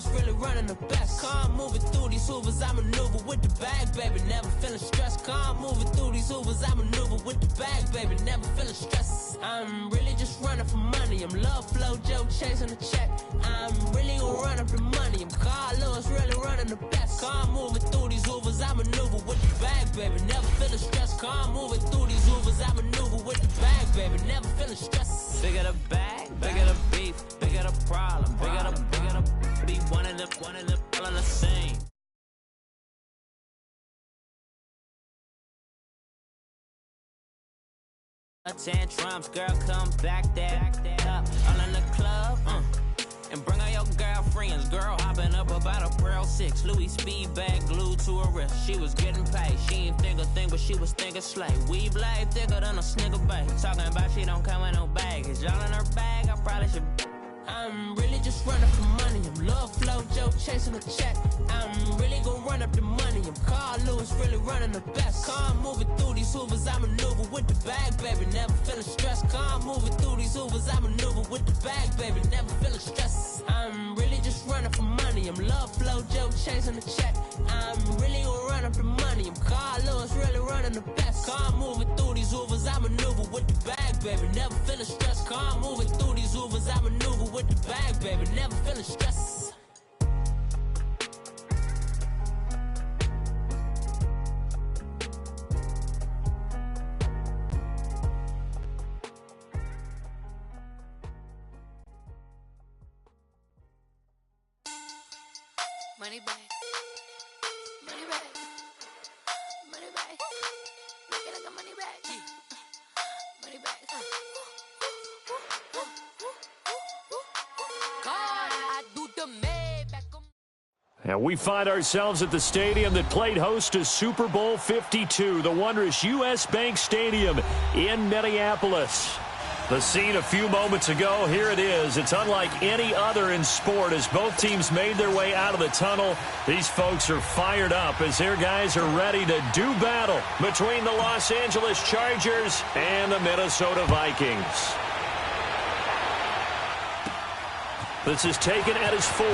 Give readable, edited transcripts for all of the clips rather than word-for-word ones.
Lewis really running the best. Calm moving through these hoovers, I maneuver with the bag, baby. Never feeling stressed. Calm moving through these hoovers, I maneuver with the bag, baby. Never feeling stressed. I'm really just running for money. I'm love flow, Joe chasing the check. I'm really gonna run up the money. I'm Carl Lewis really running the best. Calm moving through these hoovers, I maneuver with the bag, baby. Never feeling stressed. Calm moving through these hoovers, I maneuver with the bag, baby. Never feeling stressed. Bigger the bag, bigger the beef, bigger the problem, bigger the be one in the all on the same. Tantrums, girl, come back up. All in the club, and bring all your girlfriends. Girl hopping up about a Pearl 6. Louis speed bag glued to her wrist. She was getting paid. She ain't think a thing, but she was thinking slay. We blade thicker than a snigger bag. Talking about she don't come with no baggage. All in her bag, I probably should. I'm really just running for money. I'm love flow, Joe chasing a check. I'm really gonna run up the money. I'm Carl Lewis really running the best. Calm moving through these hoovers, I maneuver with the bag, baby. Never feeling stressed. Calm moving through these hoovers, I maneuver with the bag, baby. Never feeling stressed. I'm really just running for money. I'm love flow, Joe chasing a check. I'm really gonna run up the money. I'm Carl Lewis really running the best. Calm moving through these hoovers, I maneuver with the bag, baby. Never feeling stressed. Calm moving through these hoovers, I maneuver with the bag, baby. Never feeling stressed. Money bag, money bag, money bag. Look at like a money bag, money bag. And we find ourselves at the stadium that played host to Super Bowl 52, the wondrous U.S. Bank Stadium in Minneapolis. The scene a few moments ago, here it is. It's unlike any other in sport as both teams made their way out of the tunnel. These folks are fired up as their guys are ready to do battle between the Los Angeles Chargers and the Minnesota Vikings. This is taken at his 4.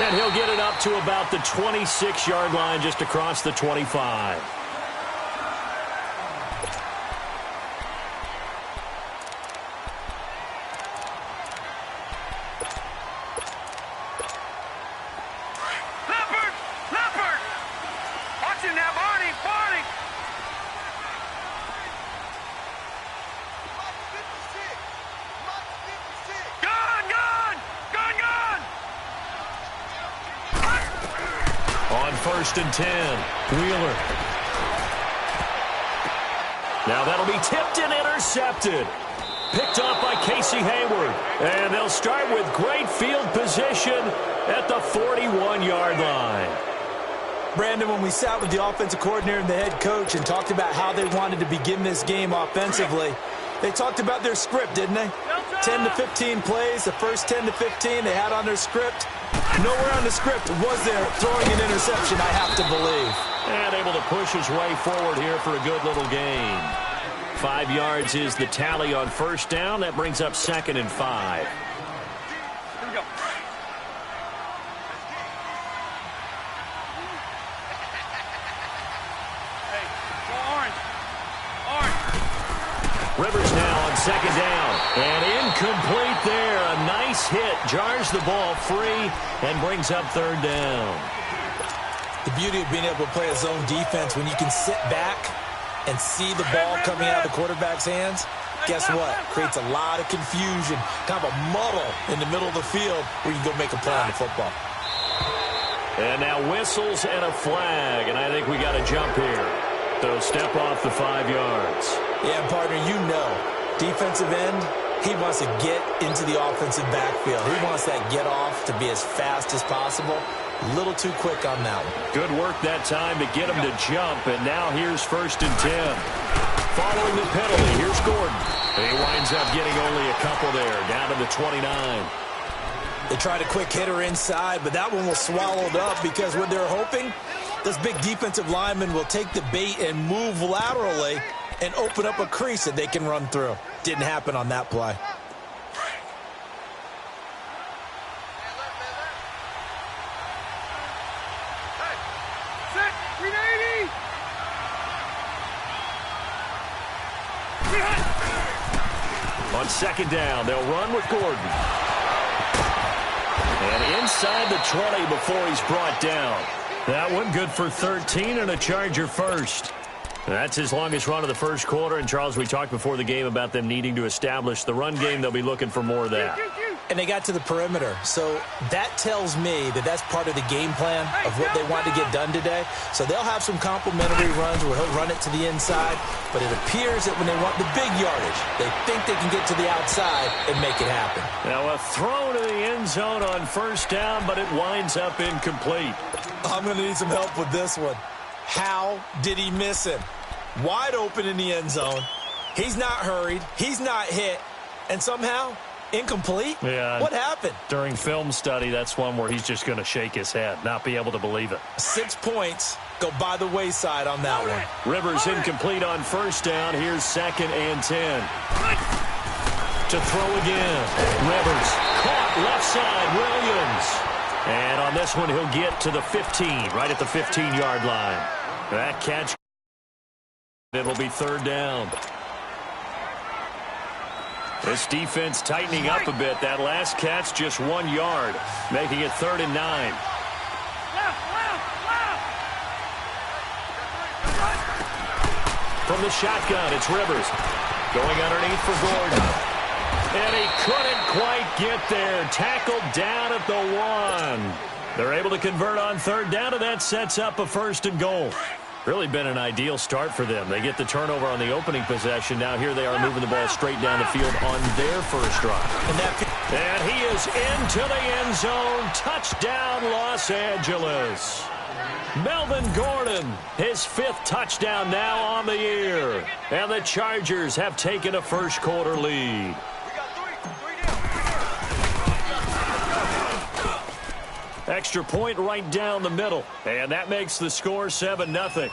And he'll get it up to about the 26-yard line just across the 25. First and 10. Wheeler. Now that'll be tipped and intercepted. Picked up by Casey Hayward. And they'll start with great field position at the 41-yard line. Brandon, when we sat with the offensive coordinator and the head coach and talked about how they wanted to begin this game offensively, they talked about their script, didn't they? 10 to 15 plays, the first 10 to 15 they had on their script. Nowhere on the script was there throwing an interception, I have to believe. And able to push his way forward here for a good little gain. 5 yards is the tally on first down. That brings up 2nd and 5. Here we go. Hey, go orange. Orange. Rivers now on 2nd down. And incomplete there. A nice hit. Jars the ball free and brings up 3rd down. The beauty of being able to play a zone defense when you can sit back and see the ball coming out of the quarterback's hands, guess what? Creates a lot of confusion, kind of a muddle in the middle of the field where you can go make a play on the football. And now whistles and a flag, and I think we got a jump here. So step off the 5 yards. Yeah, partner, you know, defensive end, he wants to get into the offensive backfield. He wants that get off to be as fast as possible. A little too quick on that one. Good work that time to get him to jump, and now here's 1st and 10. Following the penalty, here's Gordon. He winds up getting only a couple there, down to the 29. They tried a quick hitter inside, but that one was swallowed up because what they're hoping, this big defensive lineman will take the bait and move laterally and open up a crease that they can run through. Didn't happen on that play. On second down, they'll run with Gordon. And inside the 20 before he's brought down. That one good for 13 and a Charger first. That's his longest run of the first quarter. And, Charles, we talked before the game about them needing to establish the run game. They'll be looking for more of that. And they got to the perimeter. So that tells me that that's part of the game plan of what they want to get done today. So they'll have some complementary runs where he'll run it to the inside. But it appears that when they want the big yardage, they think they can get to the outside and make it happen. Now a throw to the end zone on first down, but it winds up incomplete. I'm going to need some help with this one. How did he miss him? Wide open in the end zone. He's not hurried. He's not hit. And somehow, incomplete? Yeah. What happened? During film study, that's one where he's just going to shake his head, not be able to believe it. 6 points go by the wayside on that one. Rivers incomplete on first down. Here's 2nd and 10. To throw again. Rivers caught left side. Williams. And on this one, he'll get to the 15, right at the 15-yard line. That catch, it'll be 3rd down. This defense tightening up a bit. That last catch, just 1 yard, making it 3rd and 9. From the shotgun, it's Rivers. Going underneath for Gordon. And he couldn't quite get there. Tackled down at the 1. They're able to convert on 3rd down, and that sets up a 1st and goal. Really been an ideal start for them. They get the turnover on the opening possession. Now here they are moving the ball straight down the field on their first drive. And he is into the end zone. Touchdown, Los Angeles. Melvin Gordon, his 5th touchdown now on the year. And the Chargers have taken a first quarter lead. Extra point right down the middle. And that makes the score 7-0.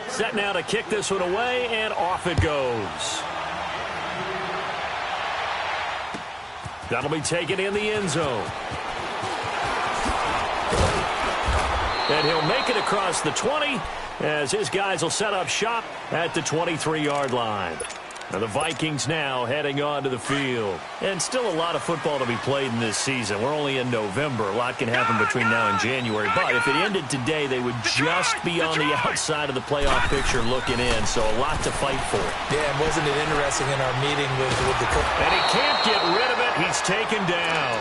Set now to kick this one away, and off it goes. That'll be taken in the end zone. And he'll make it across the 20 as his guys will set up shop at the 23-yard line. Now the Vikings now heading onto the field. And still a lot of football to be played in this season. We're only in November. A lot can happen between now and January. But if it ended today, they would just be on the outside of the playoff picture looking in. So a lot to fight for. Yeah, and wasn't it interesting in our meeting with the coach? And he can't get rid of it. He's taken down.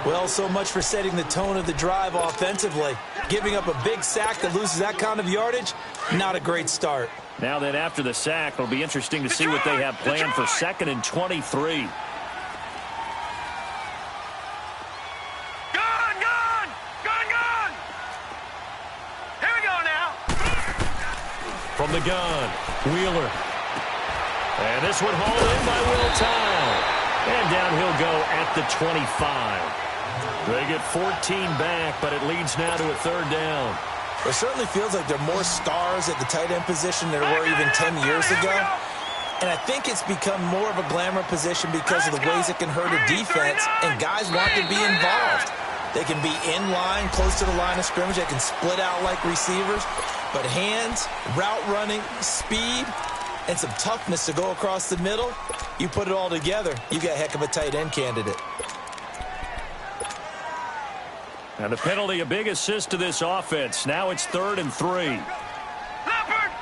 Well, so much for setting the tone of the drive offensively. Giving up a big sack that loses that kind of yardage, not a great start. Now then, after the sack, it'll be interesting to see what they have planned for 2nd and 23. Gun! Here we go now. From the gun, Wheeler. And this one hauled in by Will Towne. And down he'll go at the 25. They get 14 back, but it leads now to a 3rd down. It certainly feels like there are more stars at the tight end position than there were even 10 years ago. And I think it's become more of a glamour position because of the ways it can hurt a defense, and guys want to be involved. They can be in line, close to the line of scrimmage. They can split out like receivers. But hands, route running, speed, and some toughness to go across the middle, you put it all together, you got a heck of a tight end candidate. And the penalty, a big assist to this offense. Now it's 3rd and 3. Leopard!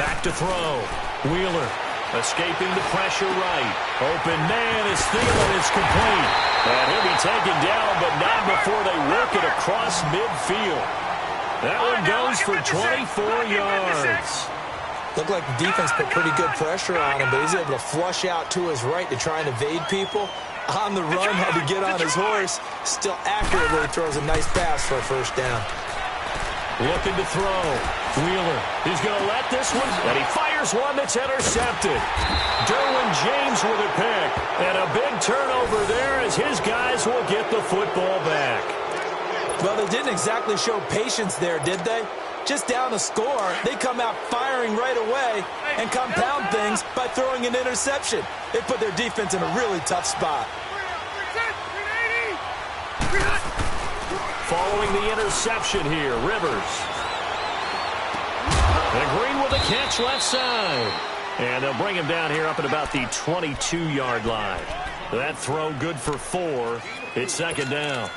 Back to throw. Wheeler escaping the pressure right. Open man is Thielen. It's complete. And he'll be taken down, but not before they work it across midfield. That one goes for 24 yards. Looked like the defense put pretty good pressure on him, but he's able to flush out to his right to try and evade people. On the run, had to get on his horse. Still accurately throws a nice pass for a 1st down. Looking to throw. Wheeler, he's going to let this one, and he fires one that's intercepted. Derwin James with a pick, and a big turnover there as his guys will get the football back. Well, they didn't exactly show patience there, did they? Just down a score, they come out firing right away and compound things by throwing an interception. They put their defense in a really tough spot. throwing the interception here. Rivers. And Green with a catch left side. And they'll bring him down here up at about the 22-yard line. That throw good for 4. It's second down.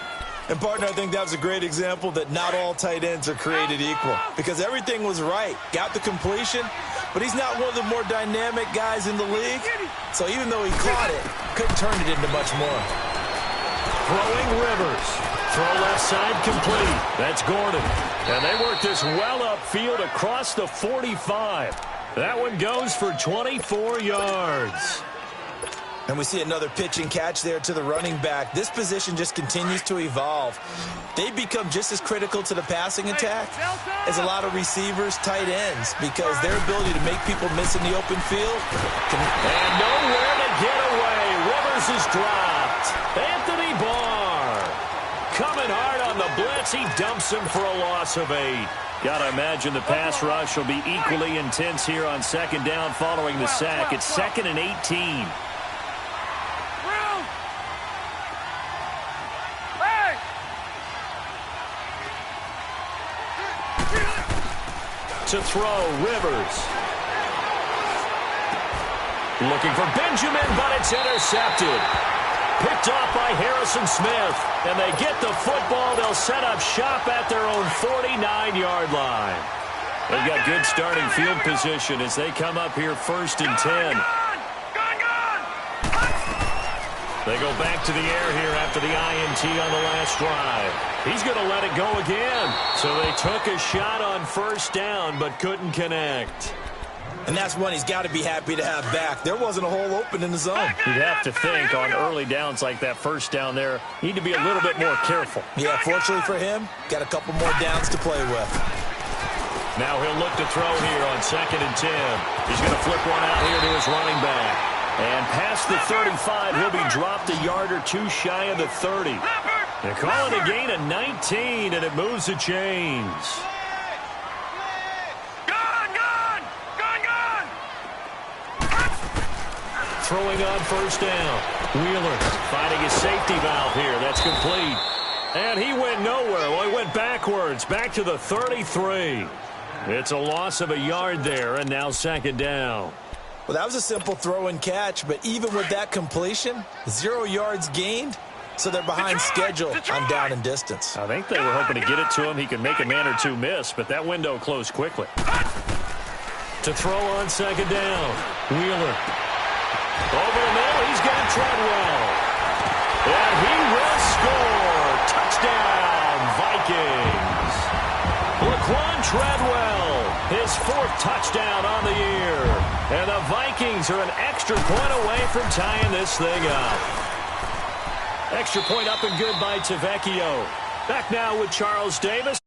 And, partner, I think that was a great example that not all tight ends are created equal. Because everything was right. Got the completion, but he's not one of the more dynamic guys in the league. So even though he caught it, couldn't turn it into much more. Throwing Rivers. Throw left side complete. That's Gordon. And they work this well upfield across the 45. That one goes for 24 yards. And we see another pitch and catch there to the running back. This position just continues to evolve. They become just as critical to the passing attack as a lot of receivers, tight ends, because their ability to make people miss in the open field. And nowhere to get away. Rivers is dropped. Anthony Barr coming hard on the blitz. He dumps him for a loss of 8. Got to imagine the pass rush will be equally intense here on second down following the sack. It's 2nd and 18. To throw, Rivers. Looking for Benjamin, but it's intercepted. Picked off by Harrison Smith. And they get the football. They'll set up shop at their own 49-yard line. They've got good starting field position as they come up here 1st and 10. They go back to the air here after the INT on the last drive. He's going to let it go again. So they took a shot on 1st down but couldn't connect. And that's one he's got to be happy to have back. There wasn't a hole open in the zone. You'd have to think on early downs like that 1st down there, need to be a little bit more careful. Yeah, fortunately for him, got a couple more downs to play with. Now he'll look to throw here on 2nd and 10. He's going to flip one out here to his running back. And past the 35, he'll be dropped a yard or 2 shy of the 30. They call it a gain of 19, and it moves the chains. Throwing on 1st down. Wheeler finding his safety valve here. That's complete. And he went nowhere. Well, he went backwards, back to the 33. It's a loss of a yard there, and now 2nd down. Well, that was a simple throw and catch, but even with that completion, 0 yards gained, so they're behind schedule on down and distance. I think they were hoping to get it to him. He could make a man or 2 miss, but that window closed quickly. To throw on 2nd down. Wheeler. Over the middle, he's got Treadwell. And he will score. Touchdown, Vikings. Laquan Treadwell, his 4th touchdown on the year. And the Vikings are an extra point away from tying this thing up. Extra point up and good by Tavecchio. Back now with Charles Davis.